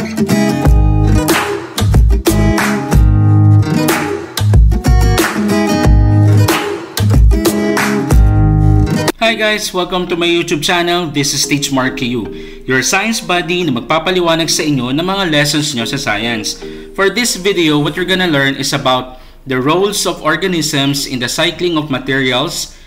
Hi guys! Welcome to my YouTube channel. This is Teach Marky, your science buddy na magpapaliwanag sa inyo ng mga lessons nyo sa science. For this video, what you're gonna learn is about the roles of organisms in the cycling of materials,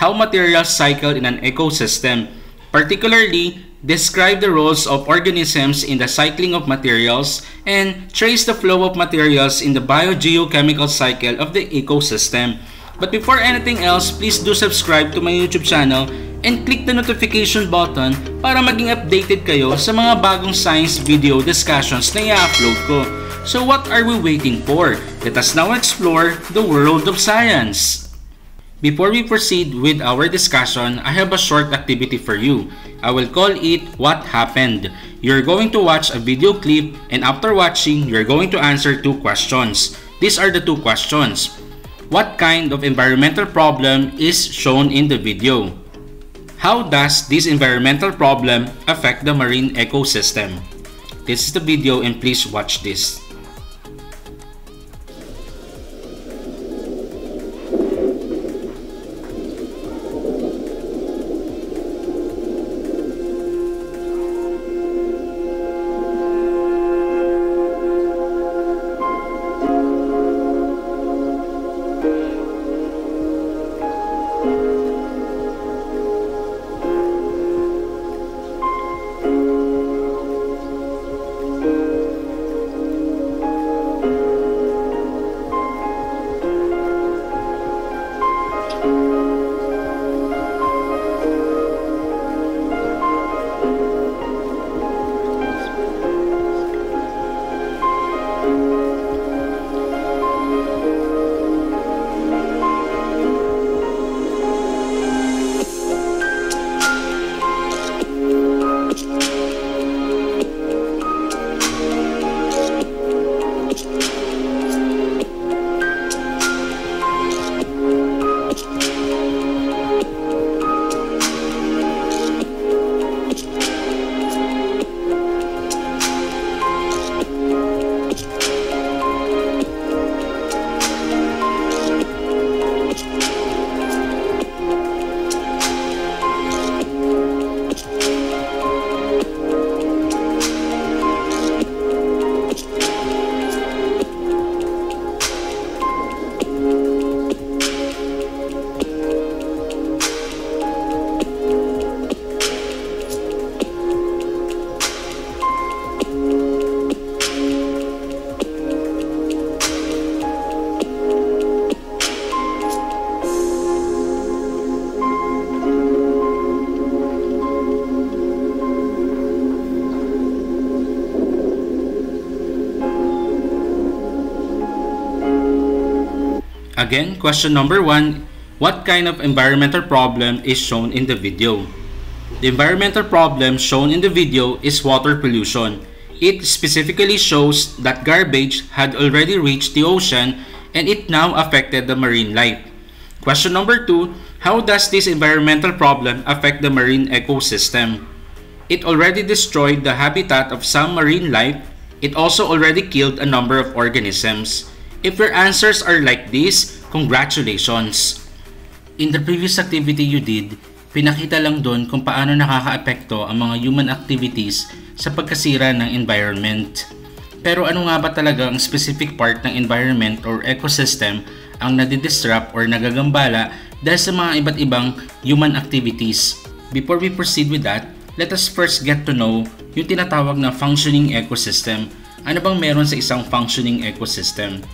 how materials cycle in an ecosystem. Particularly, describe the roles of organisms in the cycling of materials and trace the flow of materials in the biogeochemical cycle of the ecosystem. But before anything else, please do subscribe to my YouTube channel and click the notification button para maging updated kayo sa mga bagong science video discussions na i-upload ko. So what are we waiting for? Let us now explore the world of science. Before we proceed with our discussion, I have a short activity for you. I will call it What Happened. You're going to watch a video clip, and after watching, you're going to answer two questions. These are the two questions. What kind of environmental problem is shown in the video? How does this environmental problem affect the marine ecosystem? This is the video and please watch this. Again, question number 1, what kind of environmental problem is shown in the video? The environmental problem shown in the video is water pollution. It specifically shows that garbage had already reached the ocean and it now affected the marine life. Question number 2, how does this environmental problem affect the marine ecosystem? It already destroyed the habitat of some marine life. It also already killed a number of organisms. If your answers are like this, congratulations! In the previous activity you did, pinakita lang doon kung paano nakakaapekto ang mga human activities sa pagkasira ng environment. Pero ano nga ba talaga ang specific part ng environment or ecosystem ang nadidisrupt or nagagambala dahil sa mga iba't ibang human activities? Before we proceed with that, let us first get to know yung tinatawag na functioning ecosystem. Ano bang meron sa isang functioning ecosystem?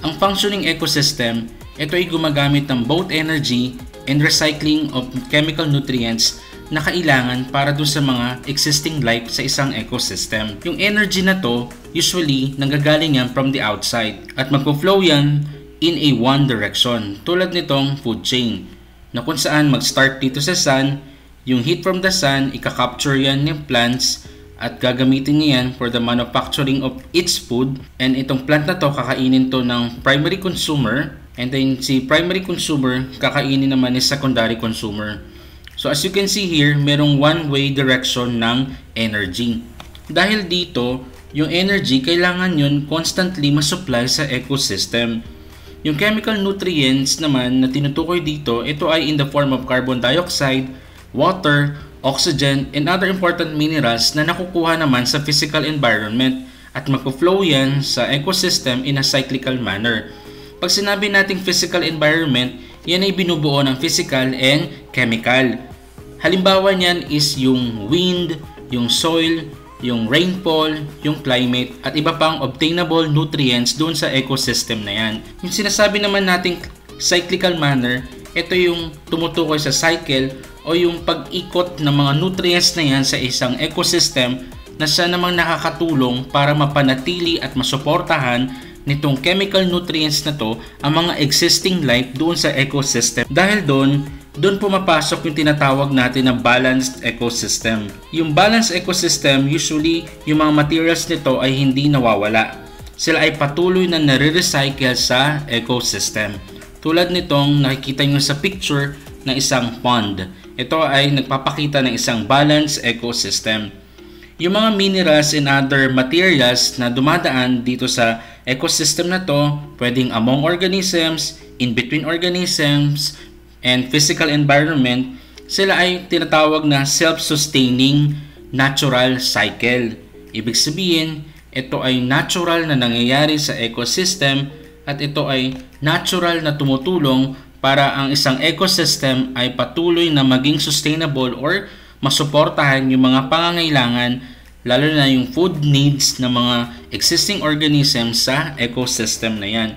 Ang functioning ecosystem, ito ay gumagamit ng both energy and recycling of chemical nutrients na kailangan para doon sa mga existing life sa isang ecosystem. Yung energy na to, usually, nanggagaling yan from the outside at magpo-flow yan in a one direction, tulad nitong food chain, na kung saan mag-start dito sa sun, yung heat from the sun, ika-capture yan ng plants at gagamitin niya yan for the manufacturing of its food, and itong plant na to kakainin to ng primary consumer, and then si primary consumer kakainin naman ni secondary consumer. So as you can see here, merong one-way direction ng energy. Dahil dito, Yung energy, kailangan yun constantly masupply sa ecosystem. Yung chemical nutrients naman na tinutukoy dito, ito ay in the form of carbon dioxide, water, oxygen, and other important minerals na nakukuha naman sa physical environment at magpo-flow yan sa ecosystem in a cyclical manner. Pag sinabi nating physical environment, yan ay binubuo ng physical and chemical. Halimbawa niyan is yung wind, yung soil, yung rainfall, yung climate, at iba pang obtainable nutrients doon sa ecosystem na yan. Yung sinasabi naman nating cyclical manner, ito yung tumutukoy sa cycle o yung pag-ikot ng mga nutrients na yan sa isang ecosystem na siya namang nakakatulong para mapanatili at masuportahan nitong chemical nutrients na to ang mga existing life doon sa ecosystem. Dahil doon pumapasok yung tinatawag natin na balanced ecosystem. Yung balanced ecosystem, usually yung mga materials nito ay hindi nawawala. Sila ay patuloy na nare-recycle sa ecosystem. Tulad nitong nakikita nyo sa picture na isang pond. Ito ay nagpapakita ng isang balanced ecosystem. Yung mga minerals and other materials na dumadaan dito sa ecosystem na to, pwedeng among organisms, in between organisms, and physical environment, sila ay tinatawag na self-sustaining natural cycle. Ibig sabihin, ito ay natural na nangyayari sa ecosystem at ito ay natural na tumutulong para ang isang ecosystem ay patuloy na maging sustainable or masuportahan yung mga pangangailangan, lalo na yung food needs ng mga existing organisms sa ecosystem na yan.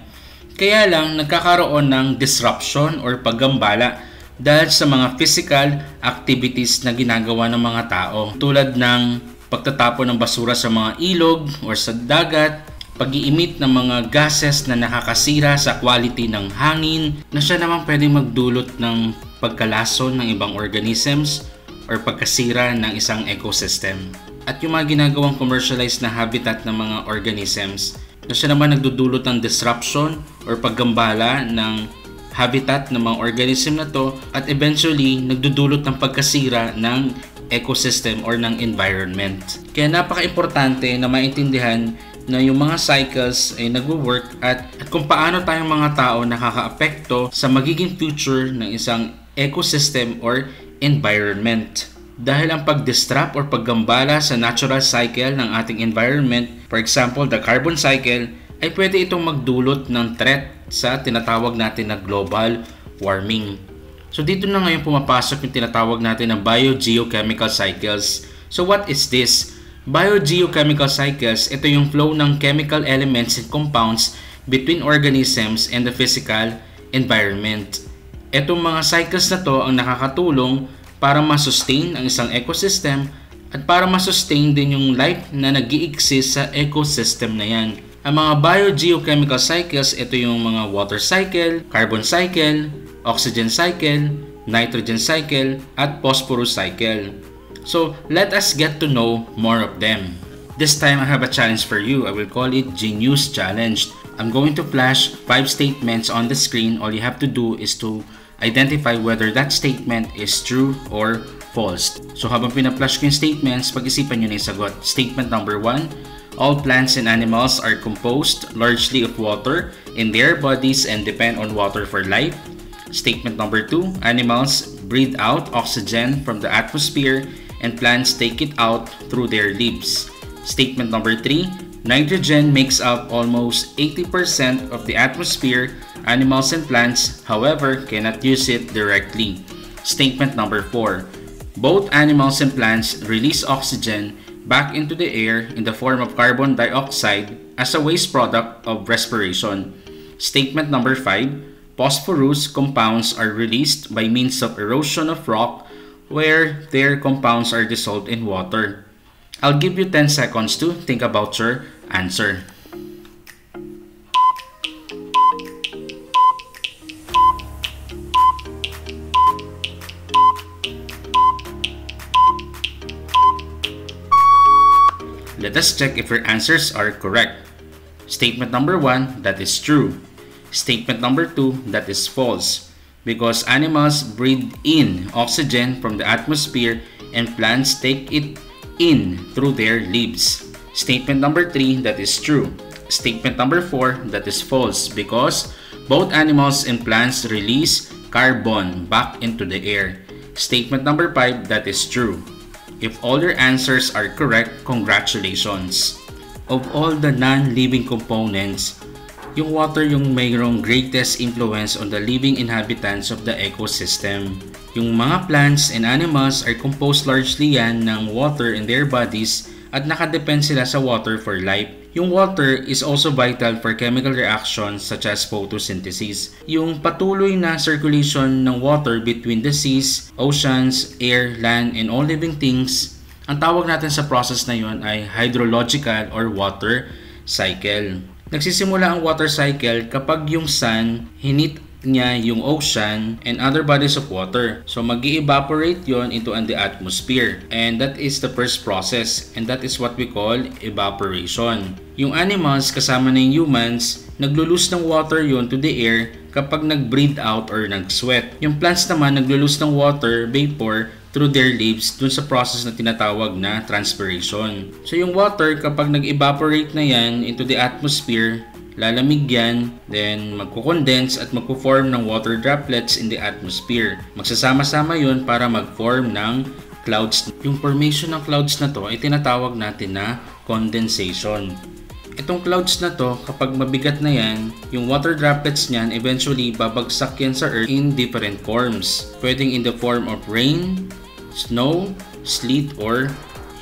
Kaya lang nagkakaroon ng disruption or paggambala dahil sa mga physical activities na ginagawa ng mga tao, tulad ng pagtatapon ng basura sa mga ilog or sa dagat, pag-i-emit ng mga gases na nakakasira sa quality ng hangin na siya naman pwedeng magdulot ng pagkalason ng ibang organisms or pagkasira ng isang ecosystem. At yung mga ginagawang commercialized na habitat ng mga organisms na siya naman nagdudulot ng disruption or paggambala ng habitat ng mga organism na to at eventually nagdudulot ng pagkasira ng ecosystem or ng environment. Kaya napaka-importante na maintindihan na yung mga cycles ay nagwo-work at kung paano tayong mga tao nakaka-apekto sa magiging future ng isang ecosystem or environment. Dahil ang pag-disrupt or paggambala sa natural cycle ng ating environment, for example, the carbon cycle, ay pwede itong magdulot ng threat sa tinatawag natin na global warming. So dito na ngayon pumapasok yung tinatawag natin na biogeochemical cycles. So what is this? Biogeochemical cycles, ito yung flow ng chemical elements and compounds between organisms and the physical environment. Itong mga cycles na to ang nakakatulong para ma-sustain ang isang ecosystem at para ma-sustain din yung life na nag-i-exist sa ecosystem na yan. Ang mga biogeochemical cycles, ito yung mga water cycle, carbon cycle, oxygen cycle, nitrogen cycle, at phosphorus cycle. So, let us get to know more of them. This time, I have a challenge for you. I will call it Genius Challenge. I'm going to flash 5 statements on the screen. All you have to do is to identify whether that statement is true or false. So habang pina-flash ko yung statements, pag-isipan nyo na yung sagot. Statement number 1, all plants and animals are composed largely of water in their bodies and depend on water for life. Statement number 2, animals breathe out oxygen from the atmosphere and plants take it out through their leaves. Statement number 3, nitrogen makes up almost 80% of the atmosphere. Animals and plants, however, cannot use it directly. Statement number 4. Both animals and plants release oxygen back into the air in the form of carbon dioxide as a waste product of respiration. Statement number 5. Phosphorus compounds are released by means of erosion of rock where their compounds are dissolved in water. I'll give you 10 seconds to think about your answer. Let us check if your answers are correct. Statement number 1, that is true. Statement number 2, that is false. Because animals breathe in oxygen from the atmosphere and plants take it in through their leaves. Statement number 3, that is true. Statement number 4, that is false because both animals and plants release carbon back into the air. Statement number 5, that is true. If all your answers are correct, congratulations. Of all the non-living components, yung water yung mayroong greatest influence on the living inhabitants of the ecosystem. Yung mga plants and animals are composed largely yan ng water in their bodies at nakadepend sila sa water for life. Yung water is also vital for chemical reactions such as photosynthesis. Yung patuloy na circulation ng water between the seas, oceans, air, land, and all living things, ang tawag natin sa process na yon ay hydrological or water cycle. Nagsisimula ang water cycle kapag yung sun hinit niya yung ocean and other bodies of water. So mag-evaporate yon into the atmosphere, and that is the first process, and that is what we call evaporation. Yung animals kasama na yung humans, naglulus ng water yon to the air kapag nag-breathe out or nag-sweat. Yung plants naman naglulus ng water vapor through their leaves dun sa process na tinatawag na transpiration. So yung water kapag nag-evaporate na yan into the atmosphere, lalamig yan, then magkukondense at magpo-form ng water droplets in the atmosphere. Magsasama-sama yun para mag-form ng clouds. Yung formation ng clouds na to ay tinatawag natin na condensation. Itong clouds na to, kapag mabigat na yan, yung water droplets niyan eventually babagsak yan sa earth in different forms. Pwedeng in the form of rain, snow, sleet, or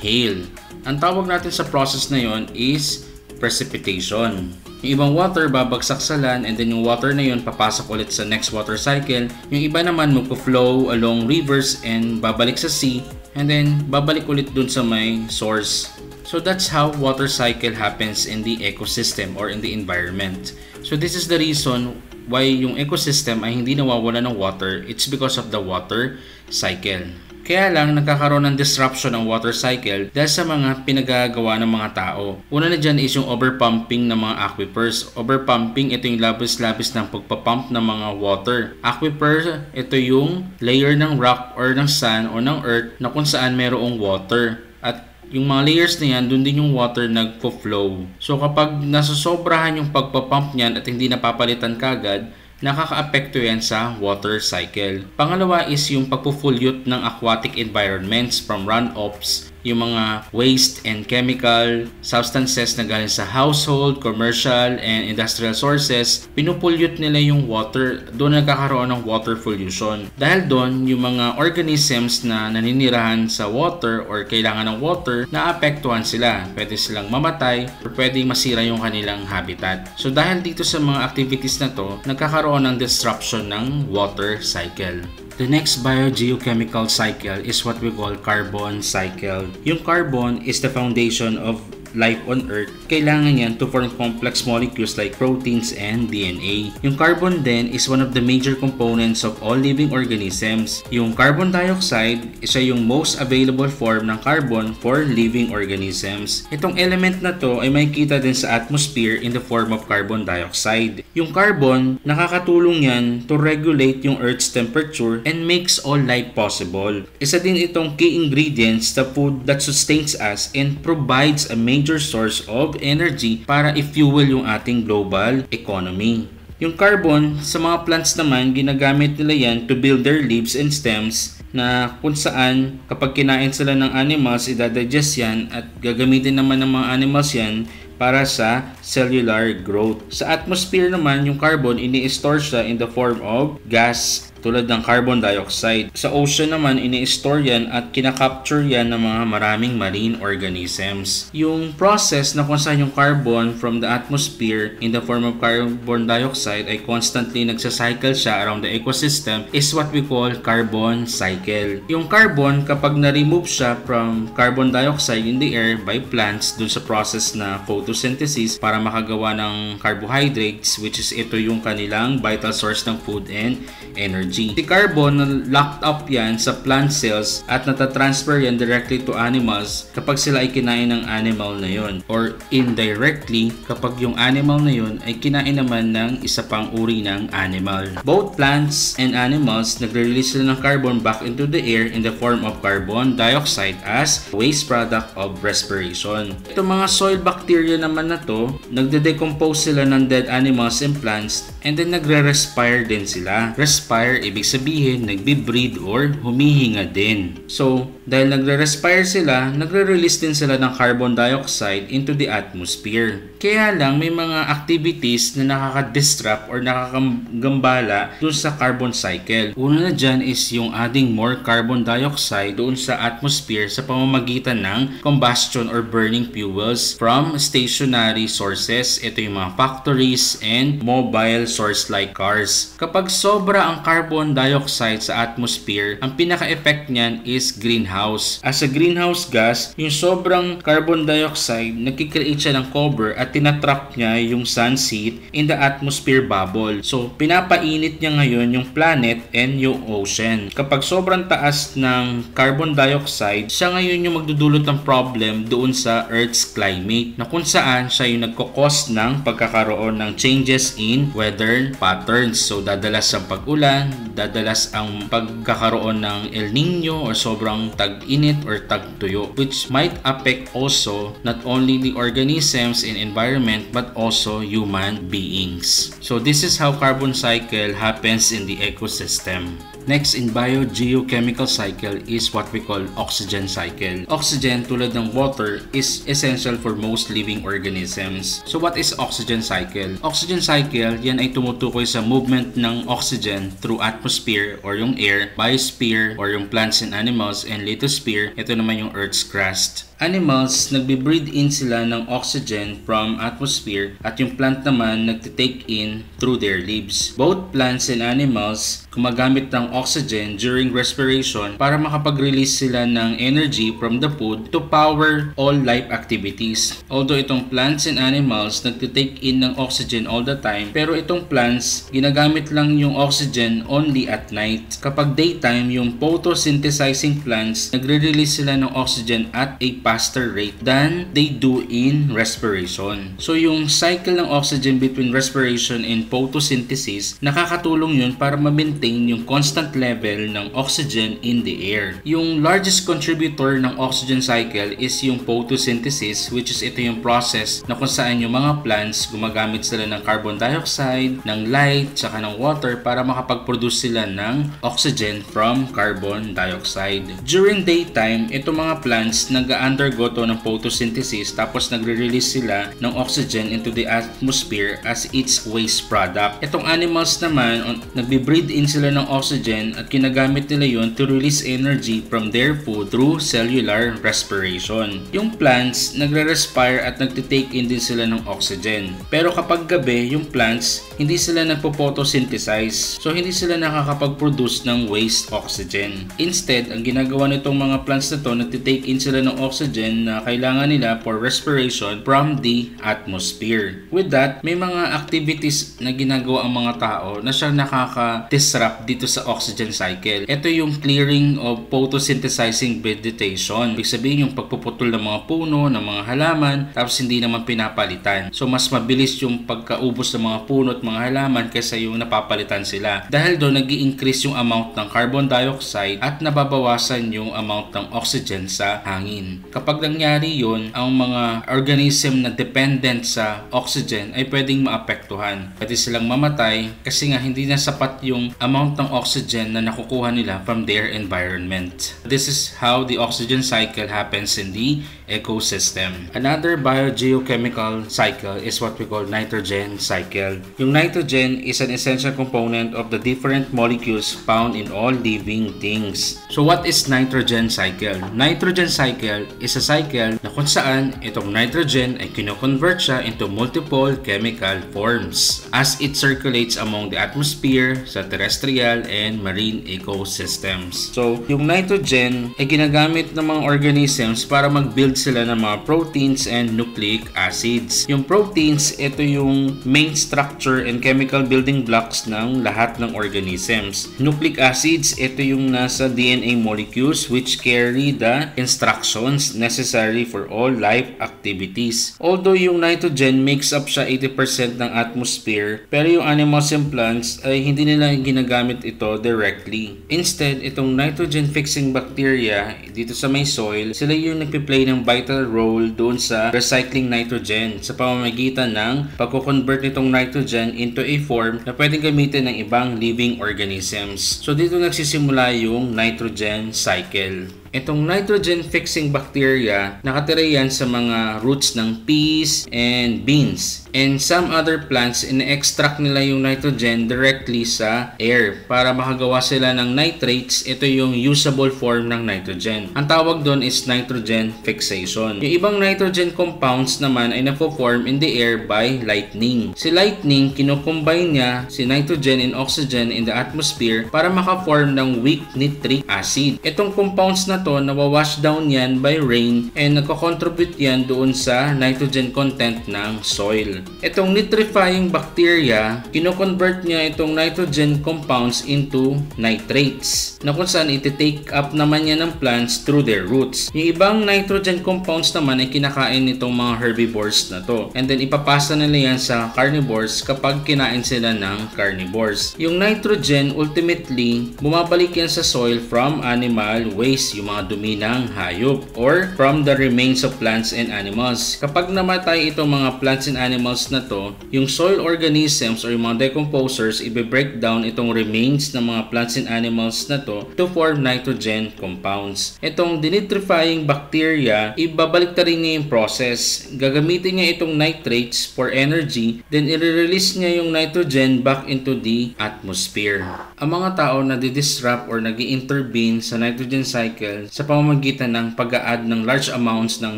hail. Ang tawag natin sa process na yon is precipitation. Yung ibang water babagsak sa land, and then yung water na yun papasok ulit sa next water cycle. Yung iba naman magpo-flow along rivers and babalik sa sea, and then babalik ulit dun sa may source. So that's how water cycle happens in the ecosystem or in the environment. So this is the reason why yung ecosystem ay hindi nawawala ng water. It's because of the water cycle. Kaya lang nagkakaroon ng disruption ang water cycle dahil sa mga pinagagawa ng mga tao. Una na dyan is yung overpumping ng mga aquifers. Overpumping, ito yung labis-labis ng pagpapump ng mga water. Aquifer, ito yung layer ng rock or ng sand or ng earth na kung saan mayroong water. At yung mga layers na yan, dun din yung water nagpo-flow. So kapag nasosobrahan yung pagpapump niyan at hindi napapalitan kagad, nakaka-apekto yan sa water cycle. Pangalawa is yung pagpupulute ng aquatic environments from runoffs, yung mga waste and chemical substances na galing sa household, commercial, and industrial sources. Pinupulute nila yung water, doon nagkakaroon ng water pollution. Dahil doon, yung mga organisms na naninirahan sa water or kailangan ng water, naapektuhan sila. Pwede silang mamatay or pwede masira yung kanilang habitat. So dahil dito sa mga activities na to, nagkakaroon ng disruption ng water cycle. The next biogeochemical cycle is what we call carbon cycle. Yung carbon is the foundation of life on Earth. Kailangan yan to form complex molecules like proteins and DNA. Yung carbon din is one of the major components of all living organisms. Yung carbon dioxide, isa yung most available form ng carbon for living organisms. Itong element na to ay makikita din sa atmosphere in the form of carbon dioxide. Yung carbon, nakakatulong yan to regulate yung Earth's temperature and makes all life possible. Isa din itong key ingredients sa food that sustains us and provides a major source of energy para i-fuel yung ating global economy. Yung carbon, sa mga plants naman, ginagamit nila yan to build their leaves and stems na kung saan kapag kinain sila ng animals, idadigest yan at gagamitin naman ng mga animals yan para sa cellular growth. Sa atmosphere naman, yung carbon, ini-store siya in the form of gas tulad ng carbon dioxide. Sa ocean naman, ini-store yan at kinakapture yan ng mga maraming marine organisms. Yung process na kung saan yung carbon from the atmosphere in the form of carbon dioxide ay constantly nagsacycle siya around the ecosystem is what we call carbon cycle. Yung carbon, kapag na-remove siya from carbon dioxide in the air by plants dun sa process na photosynthesis, photosynthesis para makagawa ng carbohydrates, which is ito yung kanilang vital source ng food and energy. Si carbon, locked up yan sa plant cells at natatransfer yan directly to animals kapag sila ay kinain ng animal na yun, or indirectly kapag yung animal na yun ay kinain naman ng isa pang uri ng animal. Both plants and animals nagre-release sila ng carbon back into the air in the form of carbon dioxide as waste product of respiration. Itong mga soil bacteria naman na to, nagde-decompose sila ng dead animals and plants and then nagre-respire din sila. Respire, ibig sabihin nagbe-breathe or humihinga din. So, dahil nagre-respire sila, nagre-release din sila ng carbon dioxide into the atmosphere. Kaya lang may mga activities na nakaka-disrupt or nakakagambala dun sa carbon cycle. Una na dyan is yung adding more carbon dioxide doon sa atmosphere sa pamamagitan ng combustion or burning fuels from stationary sources. Ito yung mga factories and mobile source like cars. Kapag sobra ang carbon dioxide sa atmosphere, ang pinaka-effect niyan is greenhouse. As a greenhouse gas, yung sobrang carbon dioxide, nagkikreate siya ng cover at tinatrap niya yung sun's heat in the atmosphere bubble. So, pinapainit niya ngayon yung planet and yung ocean. Kapag sobrang taas ng carbon dioxide, siya ngayon yung magdudulot ng problem doon sa Earth's climate, na kung saan siya yung nagkakos ng pagkakaroon ng changes in weather patterns. So, dadalas ang pag-ulan, dadalas ang pagkakaroon ng El Nino or sobrang tag-init or tag-tuyo, which might affect also not only the organisms in environment but also human beings. So this is how carbon cycle happens in the ecosystem. Next in biogeochemical cycle is what we call oxygen cycle. Oxygen, tulad ng water, is essential for most living organisms. So what is oxygen cycle? Oxygen cycle, yan ay tumutukoy sa movement ng oxygen through atmosphere or yung air, biosphere or yung plants and animals, and lithosphere, ito naman yung Earth's crust. Animals, nagbe-breathe in sila ng oxygen from atmosphere at yung plant naman nagtitake in through their leaves. Both plants and animals gumagamit ng oxygen during respiration para makapag-release sila ng energy from the food to power all life activities. Although itong plants and animals nagtitake in ng oxygen all the time, pero itong plants, ginagamit lang yung oxygen only at night. Kapag daytime, yung photosynthesizing plants, nagre-release sila ng oxygen at a faster rate than they do in respiration. So yung cycle ng oxygen between respiration and photosynthesis, nakakatulong yun para ma-maintain yung constant level ng oxygen in the air. Yung largest contributor ng oxygen cycle is yung photosynthesis, which is ito yung process na kung saan yung mga plants gumagamit sila ng carbon dioxide, ng light, tsaka ng water para makapag-produce sila ng oxygen from carbon dioxide. During daytime, itong mga plants nag-undergo to ng photosynthesis tapos nagre-release sila ng oxygen into the atmosphere as its waste product. Itong animals naman, nagbe-breathe in sila ng oxygen at kinagamit nila yon to release energy from their food through cellular respiration. Yung plants, nagre-respire at nagtitake in din sila ng oxygen. Pero kapag gabi, yung plants, hindi sila nagpo-photosynthesize. So, hindi sila nakakapag-produce ng waste oxygen. Instead, ang ginagawa nitong mga plants na to, nagtitake in sila ng oxygen na kailangan nila for respiration from the atmosphere. With that, may mga activities na ginagawa ang mga tao na siya nakaka-disrupt dito sa oxygen cycle. Ito yung clearing of photosynthesizing vegetation. Ibig sabihin yung pagpuputol ng mga puno, ng mga halaman, tapos hindi naman pinapalitan. So, mas mabilis yung pagkaubos ng mga puno at mga halaman kaysa yung napapalitan sila. Dahil doon, nag-i-increase yung amount ng carbon dioxide at nababawasan yung amount ng oxygen sa hangin. Kapag nangyari yun, ang mga organism na dependent sa oxygen ay pwedeng maapektuhan. Pwede silang mamatay kasi nga hindi na sapat yung amount ng oxygen na nakukuha nila from their environment. This is how the oxygen cycle happens in the ecosystem. Another biogeochemical cycle is what we call nitrogen cycle. Yung nitrogen is an essential component of the different molecules found in all living things. So what is nitrogen cycle? Nitrogen cycle is a cycle na kung saan itong nitrogen ay kino-convert siya into multiple chemical forms as it circulates among the atmosphere, sa terrestrial and marine ecosystems. So, yung nitrogen ay ginagamit ng mga organisms para mag-build sila ng mga proteins and nucleic acids. Yung proteins, ito yung main structure and chemical building blocks ng lahat ng organisms. Nucleic acids, ito yung nasa DNA molecules which carry the instructions necessary for all life activities. Although yung nitrogen makes up siya 80% ng atmosphere, pero yung animals and plants ay hindi nila ginagamit ito directly. Instead, itong nitrogen-fixing bacteria dito sa may soil, sila yung nagpi-play ng vital role doon sa recycling nitrogen sa pamamagitan ng pagko-convert nitong nitrogen into a form na pwedeng gamitin ng ibang living organisms. So dito nagsisimula yung nitrogen cycle. Itong nitrogen-fixing bacteria, nakatira yan sa mga roots ng peas and beans. And some other plants, ina-extract nila yung nitrogen directly sa air para makagawa sila ng nitrates. Ito yung usable form ng nitrogen. Ang tawag doon is nitrogen fixation. Yung ibang nitrogen compounds naman ay nafo-form in the air by lightning. Si lightning, kinocombine niya si nitrogen and oxygen in the atmosphere para maka-form ng weak nitric acid. Itong compounds na to, nawawash down yan by rain and nagko-contribute yan doon sa nitrogen content ng soil. Itong nitrifying bacteria, kino-convert niya itong nitrogen compounds into nitrates na kung saan iti-take up naman yan ng plants through their roots. Yung ibang nitrogen compounds naman ay kinakain nitong mga herbivores na to. And then ipapasa nila yan sa carnivores kapag kinain sila ng carnivores. Yung nitrogen, ultimately, bumabalik yan sa soil from animal waste, yung mga dumi ng hayop, or from the remains of plants and animals. Kapag namatay itong mga plants and animals na to, yung soil organisms or yung mga decomposers, i-break down itong remains ng mga plants and animals na to form nitrogen compounds. Itong denitrifying bacteria, ibabalik ta rin niya yung process. Gagamitin niya itong nitrates for energy, then i-release niya yung nitrogen back into the atmosphere. Ang mga tao na di-disrupt or nag-i-intervene sa nitrogen cycle sa pamamagitan ng pag-a-add ng large amounts ng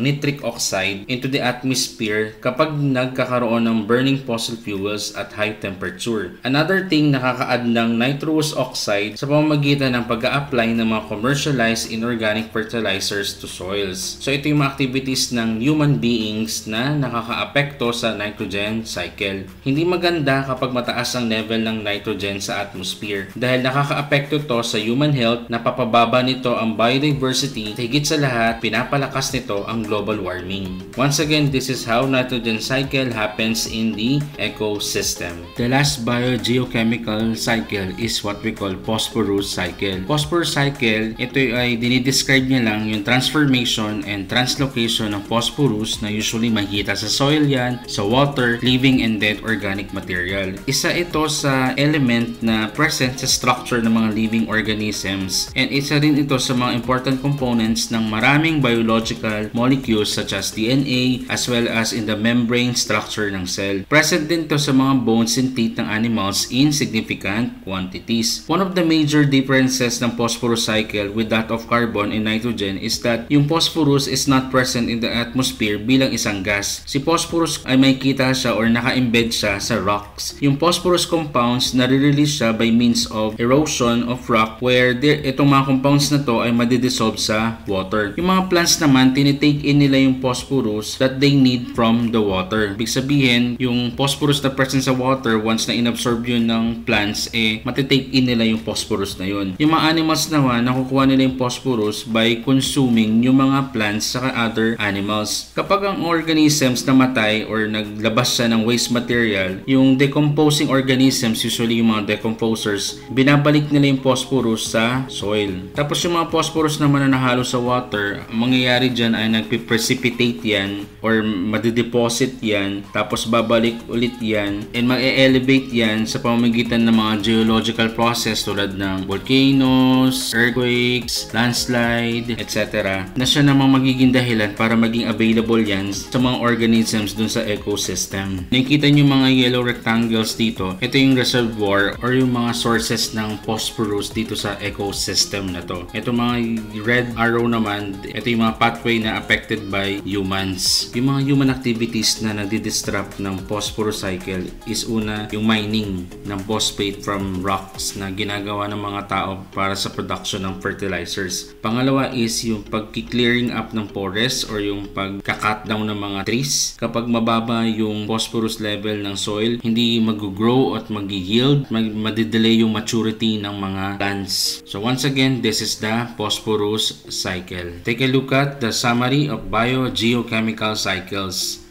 nitric oxide into the atmosphere kapag nagkakaroon ng burning fossil fuels at high temperature. Another thing, nakaka-add ng nitrous oxide sa pamamagitan ng pag-a-apply ng mga commercialized inorganic fertilizers to soils. So ito yung mga activities ng human beings na nakaka-apekto sa nitrogen cycle. Hindi maganda kapag mataas ang level ng nitrogen sa atmosphere dahil nakaka-apekto to sa human health, napapababa nito ang biodiversity, higit sa lahat, pinapalakas nito ang global warming. Once again, this is how nitrogen cycle happens in the ecosystem. The last biogeochemical cycle is what we call Phosphorus Cycle. Phosphorus Cycle, ito ay dinidescribe niya lang yung transformation and translocation ng phosphorus na usually makikita sa soil yan, sa water, living and dead organic material. Isa ito sa element na present sa structure ng mga living organisms, and isa rin ito sa mga important components ng maraming biological molecules such as DNA as well as in the membrane structure ng cell. Present din ito sa mga bones and teeth ng animals in significant quantities. One of the major differences ng phosphorus cycle with that of carbon and nitrogen is that yung phosphorus is not present in the atmosphere bilang isang gas. Si phosphorus ay makikita siya or naka-embed siya sa rocks. Yung phosphorus compounds nare-release siya by means of erosion of rock where itong mga compounds na to ay madidissolve sa water. Yung mga plants naman, tinitake in nila yung phosphorus that they need from the water. Ibig sabihin, yung phosphorus na present sa water, once na inabsorb yun ng plants, matitake in nila yung phosphorus na yun. Yung mga animals naman, nakukuha nila yung phosphorus by consuming yung mga plants sa other animals. Kapag ang organisms namatay or naglabas siya ng waste material, yung decomposing organisms, usually yung mga decomposers, binabalik nila yung phosphorus sa soil. Tapos yung mga phosphorus naman na nahalo sa water, ang mangyayari dyan ay nagpiprecipitate yan or madideposit yan, tapos babalik ulit yan and mag-elevate yan sa pamamagitan ng mga geological process tulad ng volcanoes, earthquakes, landslide, etc. na siya namang magiging dahilan para maging available yan sa mga organisms dun sa ecosystem. Nakikita nyo mga yellow rectangles dito, ito yung reservoir or yung mga sources ng phosphorus dito sa ecosystem na to. Ito mga red arrow naman, ito yung mga pathway na affected by humans. Yung mga human activities na nadi-disrupt ng phosphorus cycle is una, yung mining ng phosphate from rocks na ginagawa ng mga tao para sa production ng fertilizers. Pangalawa is yung pag-clearing up ng forest or yung pag-cut down ng mga trees. Kapag mababa yung phosphorus level ng soil, hindi mag-grow at mag-yield, madidelay yung maturity ng mga plants. So once again, this is the phosphorus cycle. Take a look at the summary of biogeochemical cycles.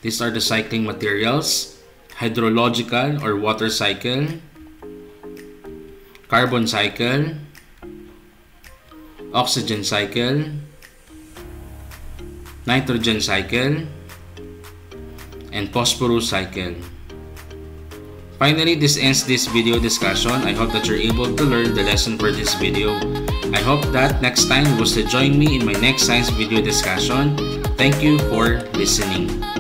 These are the cycling materials: hydrological or water cycle, carbon cycle, oxygen cycle, nitrogen cycle, and phosphorus cycle. Finally, this ends this video discussion. I hope that you're able to learn the lesson for this video. I hope that next time you will still join me in my next science video discussion. Thank you for listening.